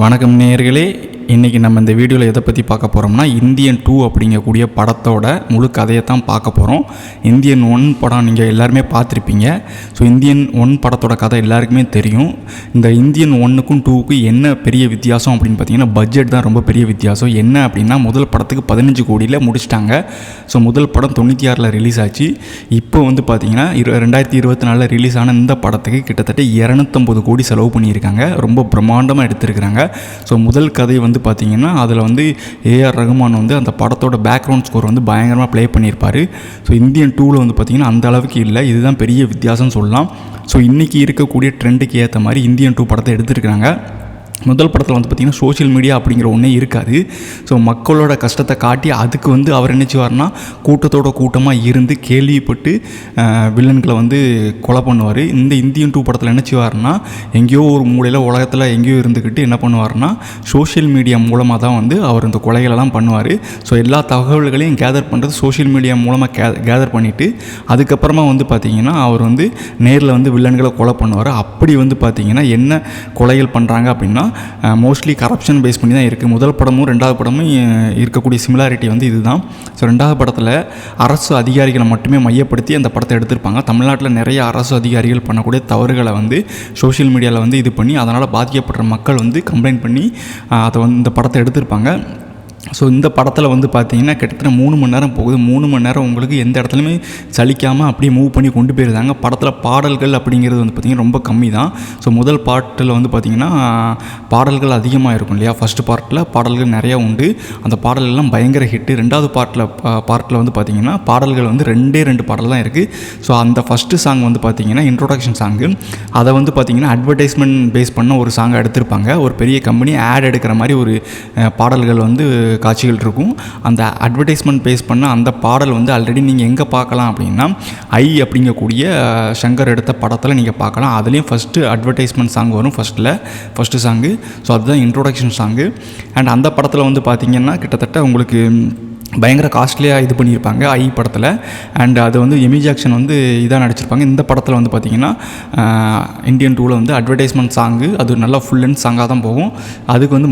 வணக்கம் நேயர்களே, இன்றைக்கி நம்ம இந்த வீடியோவில் எதை பற்றி பார்க்க போகிறோம்னா இந்தியன் 2 அப்படிங்கக்கூடிய படத்தோட முழு கதையை தான் பார்க்க போகிறோம். இந்தியன் 1 படம் நீங்கள் எல்லாருமே பார்த்துருப்பீங்க. ஸோ இந்தியன் 1 படத்தோட கதை எல்லாருக்குமே தெரியும். இந்த இந்தியன் 1க்கும் 2க்கும் என்ன பெரிய வித்தியாசம் அப்படின்னு பார்த்தீங்கன்னா பட்ஜெட் தான் ரொம்ப பெரிய வித்தியாசம். என்ன அப்படின்னா முதல் படத்துக்கு 15 கோடியில் முடிச்சிட்டாங்க. ஸோ முதல் படம் 96 ரிலீஸ் ஆச்சு. இப்போ வந்து பார்த்தீங்கன்னா 2024 ரிலீஸ் ஆன இந்த படத்துக்கு கிட்டத்தட்ட 250 கோடி செலவு பண்ணியிருக்காங்க. ரொம்ப பிரம்மாண்டமாக எடுத்திருக்கிறாங்க. ஸோ முதல் கதை வந்து பார்த்தீங்கன்னா அதில் வந்து ஏஆர் ரகுமான் வந்து அந்த படத்தோட பேக்ரவுண்ட் ஸ்கோர் வந்து பயங்கரமாக ப்ளே பண்ணியிருப்பார். ஸோ இந்தியன் 2ல் வந்து பார்த்திங்கன்னா அந்த அளவுக்கு இல்லை. இதுதான் பெரிய வித்தியாசம்னு சொல்லலாம். ஸோ இன்றைக்கி இருக்கக்கூடிய ட்ரெண்டுக்கு ஏற்ற மாதிரி இந்தியன் 2 படத்தை எடுத்துருக்காங்க. முதல் படத்தில் வந்து பார்த்திங்கன்னா சோஷியல் மீடியா அப்படிங்கிற ஒன்றே இருக்காது. ஸோ மக்களோட கஷ்டத்தை காட்டி அதுக்கு வந்து அவர் நினச்சிவார்னா கூட்டத்தோட கூட்டமாக இருந்து கேள்விப்பட்டு வில்லன்களை வந்து கொலை பண்ணுவார். இந்த இந்தியன் 2 படத்தில் நினச்சிவார்னா எங்கேயோ ஒரு மூலையில் உலகத்தில் எங்கேயோ இருந்துக்கிட்டு என்ன பண்ணுவார்னா சோஷியல் மீடியா மூலமாக தான் வந்து அவர் இந்த கொலைகளெல்லாம் பண்ணுவார். ஸோ எல்லா தகவல்களையும் கேதர் பண்ணுறது சோஷியல் மீடியா மூலமாக கேதர் பண்ணிவிட்டு அதுக்கப்புறமா வந்து பார்த்திங்கன்னா அவர் வந்து நேரில் வந்து வில்லன்களை கொலை பண்ணுவார். அப்படி வந்து பார்த்திங்கன்னா என்ன கொலைகள் பண்ணுறாங்க அப்படின்னா மோஸ்ட்லி கரப்ஷன் பேஸ் பண்ணி தான் இருக்குது. முதல் படமும் ரெண்டாவது படமும் இருக்கக்கூடிய சிமிலாரிட்டி வந்து இதுதான். ஸோ ரெண்டாவது படத்தில் அரசு அதிகாரிகளை மட்டுமே மையப்படுத்தி அந்த படத்தை எடுத்திருப்பாங்க. தமிழ்நாட்டில் நிறைய அரசு அதிகாரிகள் பண்ணக்கூடிய தவறுகளை வந்து சோஷியல் மீடியாவில் வந்து இது பண்ணி அதனால் பாதிக்கப்படுற மக்கள் வந்து கம்ப்ளைண்ட் பண்ணி அதை வந்து இந்த படத்தை எடுத்திருப்பாங்க. ஸோ இந்த படத்தில் வந்து பார்த்திங்கன்னா கிட்டத்தட்ட 3 மணி நேரம் போகுது. 3 மணி நேரம் உங்களுக்கு எந்த இடத்துலையுமே சலிக்காமல் அப்படியே மூவ் பண்ணி கொண்டு போயிருந்தாங்க. படத்தில் பாடல்கள் அப்படிங்கிறது வந்து பார்த்திங்கன்னா ரொம்ப கம்மி தான். ஸோ முதல் பாட்டில் வந்து பார்த்திங்கன்னா பாடல்கள் அதிகமாக இருக்கும் இல்லையா. ஃபஸ்ட்டு பார்ட்டில் பாடல்கள் நிறையா உண்டு. அந்த பாடல்கள்லாம் பயங்கர ஹிட்டு. ரெண்டாவது பார்ட்டில் வந்து பார்த்திங்கன்னா பாடல்கள் வந்து 2 பாடல் தான் இருக்குது. ஸோ அந்த ஃபஸ்ட்டு சாங் வந்து பார்த்திங்கன்னா இன்ட்ரோடக்ஷன் சாங்கு. அதை வந்து பார்த்திங்கன்னா அட்வர்டைஸ்மெண்ட் பேஸ் பண்ண ஒரு சாங்கை எடுத்திருப்பாங்க. ஒரு பெரிய கம்பெனி ஆட் எடுக்கிற மாதிரி ஒரு பாடல்கள் வந்து காட்சிகள் இருக்கும். அந்த அட்வர்டைஸ்மெண்ட் பேஸ் பண்ண அந்த பாடல் வந்து ஆல்ரெடி நீங்கள் எங்கே பார்க்கலாம் அப்படின்னா அப்படிங்கக்கூடிய சங்கர் எடுத்த படத்தில் நீங்கள் பார்க்கலாம். அதுலேயும் ஃபஸ்ட்டு அட்வர்டைஸ்மெண்ட் சாங் வரும் ஃபஸ்ட்டு சாங்கு. ஸோ அதுதான் இன்ட்ரோடக்ஷன் சாங்கு. அண்ட் அந்த படத்தில் வந்து பார்த்திங்கன்னா கிட்டத்தட்ட உங்களுக்கு பயங்கர காஸ்ட்லியாக இது பண்ணியிருப்பாங்க படத்தில். அண்ட் அது வந்து எமி ஜாக்சன் வந்து இதாக நடிச்சிருப்பாங்க. இந்த படத்தில் வந்து பார்த்திங்கன்னா இந்தியன் 2ல் வந்து அட்வர்டைஸ்மெண்ட் சாங்கு அது நல்லா ஃபுல் அண்ட் சாங்காக தான் போகும். அதுக்கு வந்து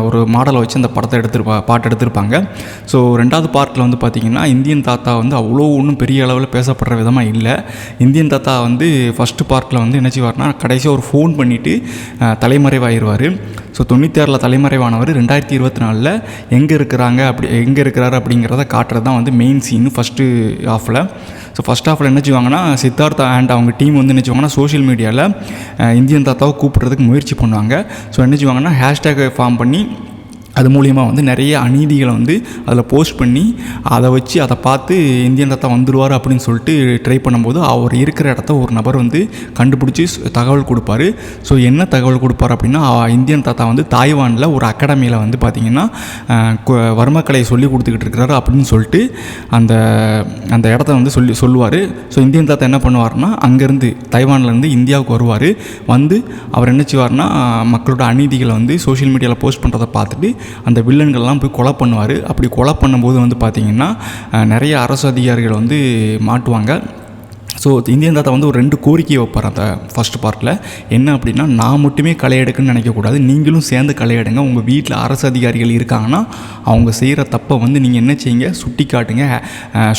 ஒரு மாடலை வச்சு அந்த படத்தை பாட்டு எடுத்திருப்பாங்க. ஸோ ரெண்டாவது பார்ட்டில் வந்து பார்த்திங்கன்னா இந்தியன் தாத்தா வந்து அவ்வளோ ஒன்றும் பெரிய அளவில் பேசப்படுற விதமாக இல்லை. இந்தியன் தாத்தா வந்து ஃபஸ்ட்டு பார்ட்டில் வந்து என்ன செய்வார்னா கடைசியாக ஒரு ஃபோன் பண்ணிவிட்டு தலைமறைவாகிடுவார். ஸோ 96 தலைமறைவானவர் 2024 எங்கே இருக்கிறாரு அப்படிங்கிறத காட்டுறது தான் வந்து மெயின் சீனு ஃபஸ்ட்டு ஹாஃபில். ஸோ ஃபஸ்ட் ஹாஃபில் என்ன செய்வாங்கன்னா சித்தார்த்தா அண்ட் அவங்க டீம் வந்து என்ன செய்வாங்கன்னா சோஷியல் மீடியாவில் இந்தியன் தாத்தாவை கூப்பிட்றதுக்கு முயற்சி பண்ணுவாங்க. ஸோ என்ன செய்வாங்கன்னா ஹேஷ்டேக் ஃபார்ம் பண்ணி அது மூலிமா வந்து நிறைய அநீதிகளை வந்து அதில் போஸ்ட் பண்ணி அதை வச்சு அதை பார்த்து இந்தியன் தாத்தா வந்துடுவார் அப்படின்னு சொல்லிட்டு ட்ரை பண்ணும்போது அவர் இருக்கிற இடத்த ஒரு நபர் வந்து கண்டுபிடிச்சி தகவல் கொடுப்பாரு. ஸோ என்ன தகவல் கொடுப்பார் அப்படின்னா இந்தியன் தாத்தா வந்து தாய்வானில் ஒரு அகாடமியில் வந்து பார்த்திங்கன்னா வர்மக்கலையை சொல்லி கொடுத்துக்கிட்டு இருக்கிறாரு அப்படின்னு சொல்லிட்டு அந்த இடத்த வந்து சொல்லுவார். ஸோ இந்தியன் தாத்தா என்ன பண்ணுவார்னா அங்கேருந்து தைவான்லேருந்து இந்தியாவுக்கு வருவார். வந்து அவர் என்ன செய்வார்னா மக்களோட அநீதிகளை வந்து சோஷியல் மீடியாவில் போஸ்ட் பண்ணுறதை பார்த்துட்டு அந்த வில்லன்கள்லாம் போய் கொலை பண்ணுவார். அப்படி கொலை பண்ணும்போது வந்து பார்த்திங்கன்னா நிறைய அரசு அதிகாரிகள் வந்து மாட்டுவாங்க. ஸோ இந்தியன் தாத்தா வந்து ஒரு 2 கோரிக்கையை வைப்பார் அந்த ஃபஸ்ட்டு பார்ட்டில். என்ன அப்படின்னா நான் மட்டுமே களை எடுக்குன்னு நினைக்கக்கூடாது, நீங்களும் சேர்ந்து களை எடுங்க. உங்கள் வீட்டில் அரசு அதிகாரிகள் இருக்காங்கன்னா அவங்க செய்கிற தப்பை வந்து நீங்கள் என்ன செய்யுங்க சுட்டி காட்டுங்க,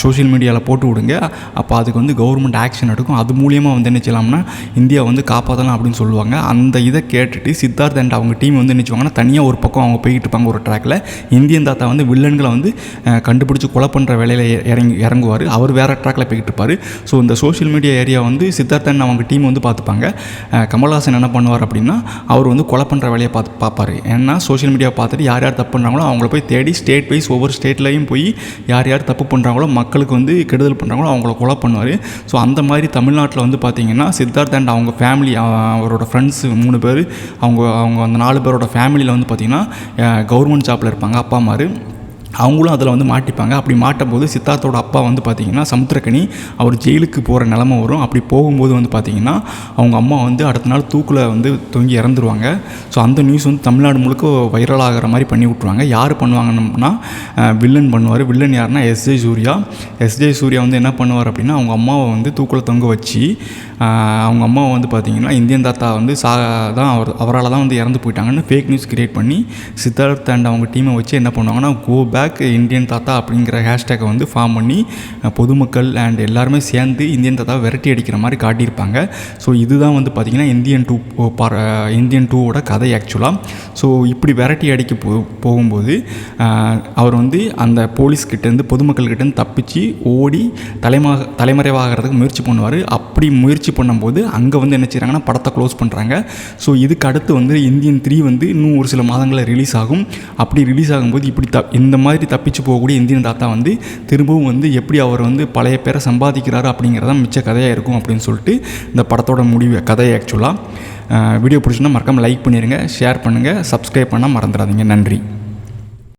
சோஷியல் மீடியாவில் போட்டு விடுங்க. அப்போ அதுக்கு வந்து கவர்மெண்ட் ஆக்ஷன் எடுக்கும். அது மூலியமாக வந்து என்ன செய்யலாம்னா இந்தியா வந்து காப்பாற்றலாம் அப்படின்னு சொல்லுவாங்க. அந்த இதை கேட்டுட்டு சித்தார்த் அண்ட் அவங்க டீம் வந்து என்ன செய்வாங்கன்னா தனியாக ஒரு பக்கம் அவங்க போய்கிட்டு இருப்பாங்க ஒரு ட்ராக்கில். இந்தியன் தாத்தா வந்து வில்லன்களை வந்து கண்டுபிடிச்சி கொலை பண்ணுற வேலையில் இறங்குவார். அவர் வேறு ட்ராக்கில் போய்கிட்டு இருப்பார். ஸோ இந்த சோஷியல் மீடியா ஏரியா வந்து சித்தார்த்தன் அவங்க டீம் வந்து பார்த்துப்பாங்க. கமல்ஹாசன் என்ன பண்ணுவார் அப்படின்னா அவர் வந்து கொலை பண்ணுற வேலையை பார்ப்பார். ஏன்னா சோஷியல் மீடியா பார்த்துட்டு யார் தப்பு பண்ணுறாங்களோ அவங்கள போய் தேடி ஸ்டேட் வைஸ் ஒவ்வொரு ஸ்டேட்லேயும் போய் யார் தப்பு பண்ணுறாங்களோ மக்களுக்கு வந்து கெடுதல் பண்ணுறாங்களோ அவங்கள கொலை பண்ணுவார். ஸோ அந்த மாதிரி தமிழ்நாட்டில் வந்து பார்த்திங்கன்னா சித்தார்த் அண்ட் அவங்க ஃபேமிலி அவரோட ஃப்ரெண்ட்ஸு 3 பேர் அவங்க அந்த 4 பேரோட ஃபேமிலியில் வந்து பார்த்திங்கன்னா கவர்மெண்ட் ஜாப்பில் இருப்பாங்க அப்பா அம்மாரு. அவங்களும் அதில் வந்து மாட்டிப்பாங்க. அப்படி மாட்டும்போது சித்தார்த்தோட அப்பா வந்து பார்த்திங்கன்னா சமுத்திரக்கனி அவர் ஜெயிலுக்கு போகிற நிலமை வரும். அப்படி போகும்போது வந்து பார்த்திங்கன்னா அவங்க அம்மா வந்து அடுத்த நாள் தூக்கில் வந்து தொங்கி இறந்துருவாங்க. ஸோ அந்த நியூஸ் வந்து தமிழ்நாடு முழுக்க வைரல் ஆகிற மாதிரி பண்ணி விட்ருவாங்க. யார் பண்ணுவாங்கன்னா வில்லன் பண்ணுவார். வில்லன் யாருன்னா எஸ்ஜே சூர்யா வந்து என்ன பண்ணுவார் அப்படின்னா அவங்க அம்மாவை வந்து தூக்கில் தொங்க வச்சு அவங்க அம்மா வந்து பார்த்திங்கன்னா இந்தியன் தாத்தா வந்து தான் அவரால் தான் வந்து இறந்து போயிட்டாங்கன்னு ஃபேக் நியூஸ் கிரியேட் பண்ணி சித்தார்த் அண்ட் அவங்க டீமை வச்சு என்ன பண்ணுவாங்கன்னா கோ பேக் இந்தியன் தாத்தா அப்படிங்கிற ஹேஷ்டேக்கை வந்து ஃபார்ம் பண்ணி பொதுமக்கள் அண்ட் எல்லாருமே சேர்ந்து இந்தியன் தாத்தாவை விரட்டி அடிக்கிற மாதிரி காட்டியிருப்பாங்க. ஸோ இதுதான் வந்து பார்த்திங்கன்னா இந்தியன் 2வோட கதை ஆக்சுவலாக. ஸோ இப்படி விரட்டி அடிக்க போகும்போது அவர் வந்து அந்த போலீஸ்கிட்டேருந்து பொதுமக்கள்கிட்டேருந்து தப்பிச்சு ஓடி தலைமறைவாகிறதுக்கு முயற்சி பண்ணுவார். அப்படி முயற்சி பண்ணும்போது அங்கே வந்து என்ன செய்கிறாங்கன்னா படத்தை க்ளோஸ் பண்ணுறாங்க. ஸோ இதுக்கு அடுத்து வந்து இந்தியன் 3 வந்து இன்னும் ஒரு சில மாதங்களில் ரிலீஸ் ஆகும். அப்படி ரிலீஸ் ஆகும்போது இப்படி இந்த மாதிரி தப்பிச்சு போகக்கூடிய இந்தியன் தாத்தா வந்து திரும்பவும் வந்து எப்படி அவர் வந்து பழைய பேரை சம்பாதிக்கிறாரு அப்படிங்கிறதான் மிச்ச கதையாக இருக்கும் அப்படின்னு சொல்லிட்டு இந்த படத்தோட முடிவு கதை ஆக்சுவலாக. வீடியோ பிடிச்சுன்னா மறக்காமல் லைக் பண்ணிடுங்க, ஷேர் பண்ணுங்கள், சப்ஸ்கிரைப் பண்ணால் மறந்துடாதீங்க. நன்றி.